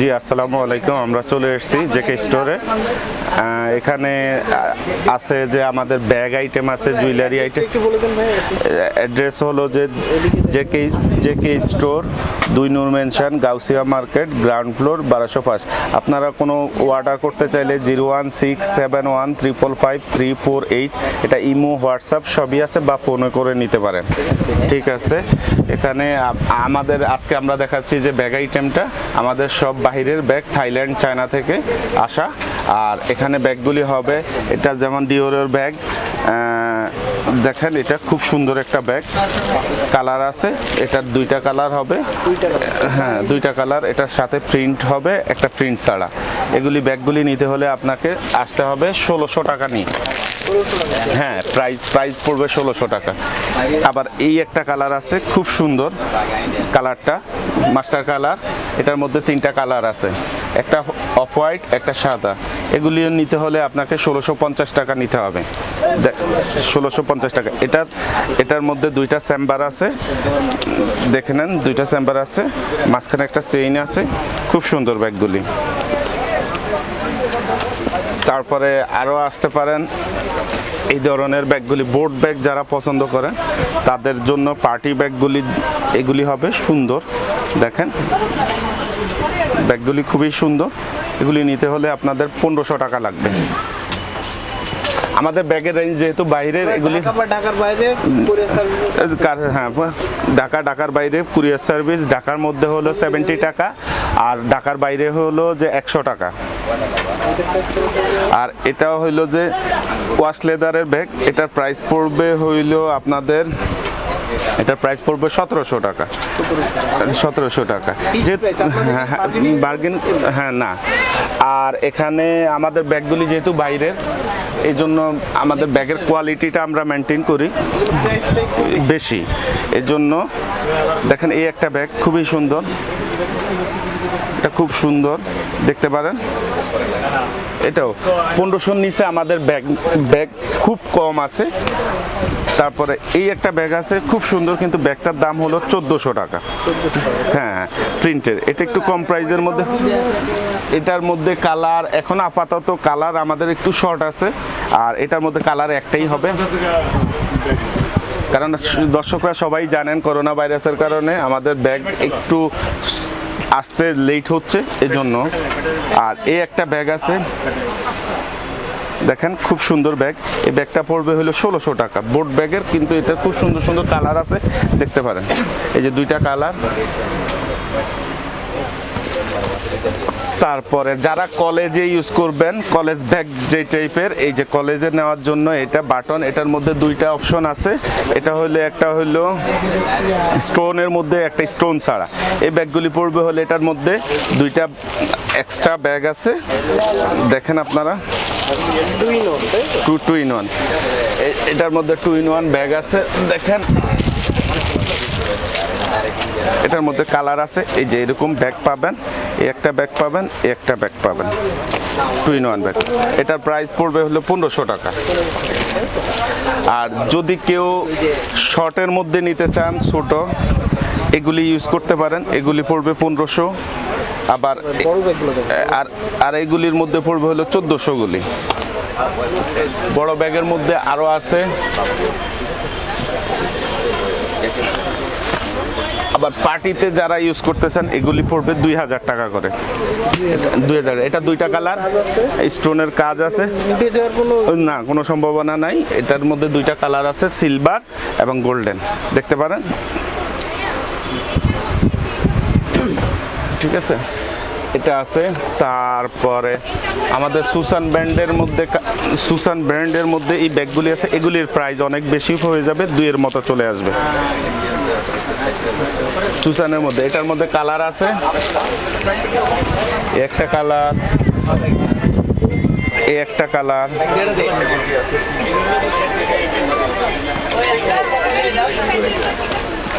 জি আসসালামু আলাইকুম। আমরা চলে এসেছি জেকে স্টোরে। এখানে আছে যে আমাদের ব্যাগ আইটেম আছে, জুয়েলারি আইটেম। অ্যাড্রেস হলো যে JK store, 2 Noor mansion, Gausia market, ground floor, 1205। আপনারা কোনো অর্ডার করতে চাইলে 01671355348, এটা ইমো, হোয়াটসঅ্যাপ সবই আছে, বা ফোনে করে নিতে পারেন। ঠিক আছে। এখানে আমাদের আজকে আমরা দেখাচ্ছি যে ব্যাগ আইটেমটা আমাদের সব বাহিরের ব্যাগ, থাইল্যান্ড, চায়না থেকে আসা। আর এখানে ব্যাগগুলি হবে, এটা যেমন ডিওরের ব্যাগ, দেখেন এটা খুব সুন্দর একটা ব্যাগ, কালার আছে, এটার 2টা কালার হবে। হ্যাঁ, 2টা কালার, এটার সাথে প্রিন্ট হবে, একটা প্রিন্ট ছাড়া। এগুলি ব্যাগগুলি নিতে হলে আপনাকে আসতে হবে 1600 টাকা নিয়ে। হ্যাঁ, প্রাইস পড়বে 1600 টাকা। আবার এই একটা কালার আছে, খুব সুন্দর কালারটা, মাস্টার কালার। এটার মধ্যে 3টা কালার আছে, একটা অফ হোয়াইট, একটা সাদা। এগুলি নিতে হলে আপনাকে 1650 টাকা নিতে হবে, 1650 টাকা। এটার মধ্যে 2টা চেম্বার আছে, দেখে নেন, 2টা চেম্বার আছে, মাঝখানে একটা চেইন আছে। খুব সুন্দর ব্যাগগুলি। তারপরে আরও আসতে পারেন এই ধরনের ব্যাগগুলি, বোট ব্যাগ যারা পছন্দ করেন তাদের জন্য পার্টি ব্যাগগুলি, এগুলি হবে সুন্দর। দেখেন ব্যাগগুলি খুবই সুন্দর। এগুলি নিতে হলে আপনাদের 1500 টাকা লাগবে। আমাদের ব্যাগের রেঞ্জ যেহেতু বাইরের, এগুলি ঢাকার বাইরে হ্যাঁ, ঢাকার বাইরে কুরিয়ার সার্ভিস, ঢাকার মধ্যে হলো 70 টাকা, আর ঢাকার বাইরে হলো যে 100 টাকা। আর এটাও হইলো যে ওয়াশ লেদারের ব্যাগ, এটার প্রাইস পড়বে হইলো আপনাদের, এটার প্রাইস পড়বে 1700 টাকা। 1700 টাকা যে বার্গেন, হ্যাঁ না। আর এখানে আমাদের ব্যাগগুলি যেহেতু বাইরের, এই জন্য আমাদের ব্যাগের কোয়ালিটিটা আমরা মেনটেন করি বেশি। এই জন্য দেখেন এই একটা ব্যাগ খুবই সুন্দর, এটা খুব সুন্দর, দেখতে পারেন। এটাও 1500 নিচে আমাদের ব্যাগ খুব কম আছে। তারপরে এই একটা ব্যাগ আছে খুব সুন্দর, কিন্তু ব্যাগটার দাম হলো 1400 টাকা। হ্যাঁ, প্রিন্টের, এটা একটু কম প্রাইসের মধ্যে। এটার মধ্যে কালার এখন আপাতত কালার আমাদের একটু শর্ট আছে, আর এটার মধ্যে কালার একটাই হবে, কারণ দর্শকরা সবাই জানেন করোনা ভাইরাসের কারণে আমাদের ব্যাগ একটু আসতে লেট হচ্ছে, এজন্য। আর এই একটা ব্যাগ আছে, দেখেন খুব সুন্দর ব্যাগ। এই ব্যাগটা পড়বে হলো 1600 টাকা, বোট ব্যাগের, কিন্তু এটা খুব সুন্দর সুন্দর কালার আছে, দেখতে পারেন। এই যে 2টা কালার। তারপরে যারা কলেজে ইউজ করবেন, কলেজ ব্যাগ যে টাইপের, এই যে কলেজে নেওয়ার জন্য এটা বাটন, এটার মধ্যে 2টা অপশন আছে। এটা হলো একটা হলো স্টোনের মধ্যে, একটা স্টোন ছাড়া। এই ব্যাগগুলি পড়বে হলে এটার মধ্যে 2টা এক্সট্রা ব্যাগ আছে, দেখেন আপনারা, 2 in 1। এটার মধ্যে 2 in 1 ব্যাগ আছে, দেখেন। এটার মধ্যে কালার আছে, এই যে এরকম ব্যাগ পাবেন, এই একটা ব্যাগ পাবেন, এই একটা ব্যাগ পাবেন, 2 in 1 ব্যাগ। এটার প্রাইস পড়বে হলো 1500 টাকা। আর যদি কেউ শর্টের মধ্যে নিতে চান, ছোট, এগুলি ইউজ করতে পারেন, এগুলি পড়বে 1500। আবার আর এগুলির মধ্যে পড়বে হলো 1400 গুলি। বড় ব্যাগের মধ্যে আরো আছে। আবার পার্টিতে যারা ইউজ করতেছেন, এগুলি পড়বে 2000 টাকা করে। 2000। এটা 2টা কালার, স্টোনের কাজ আছে না, কোনো সম্ভাবনা নাই। এটার মধ্যে 2টা কালার আছে, সিলভার এবং গোল্ডেন, দেখতে পারেন। ঠিক আছে, এটা আছে। তারপরে আমাদের সুসান ব্র্যান্ডের মধ্যে এই ব্যাগগুলি আছে, এগুলির প্রাইস অনেক বেশি হয়ে যাবে, 2-এর মতো চলে আসবে। সুসানের মধ্যে, এটার মধ্যে কালার আছে, একটা কালার, এই একটা কালার,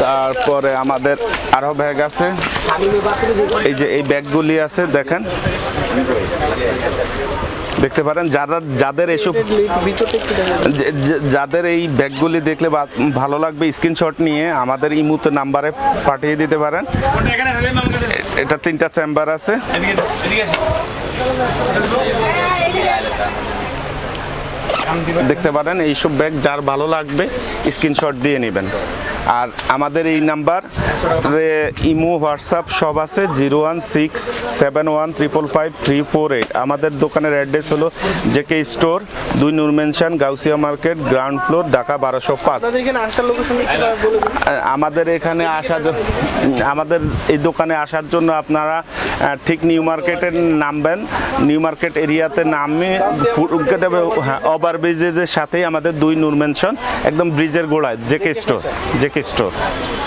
তারপরে আমাদের আরো ব্যাগ আছে, এই যে এই ব্যাগগুলি আছে, দেখেন দেখতে পারেন যাদের এসব যাদের এই ব্যাগগুলি দেখলে ভালো লাগবে স্ক্রিনশট নিয়ে আমাদের ইমুতে নাম্বারে পাঠিয়ে দিতে পারেন। এটা 3টা চেম্বার আছে। দেখতে পারেন এইসব ব্যাগ যার ভালো লাগবে স্ক্রিনশট দিয়ে নেবেন। আর আমাদের এই নাম্বার ইমো হোয়াটসঅ্যাপ সব আছে 01671555348। আমাদের দোকানের অ্যাড্রেস হলো JK store, 2 Noor mansion, Gausia market, ground floor, Dhaka 1205। আমাদের এখানে আমাদের এই দোকানে আসার জন্য আপনারা ঠিক নিউ মার্কেটের নামবেন। নিউ মার্কেট এরিয়াতে নামে ওভারব্রিজের সাথেই আমাদের 2 নূর মেনশন, একদম ব্রিজের গোড়ায় জেকে স্টোর।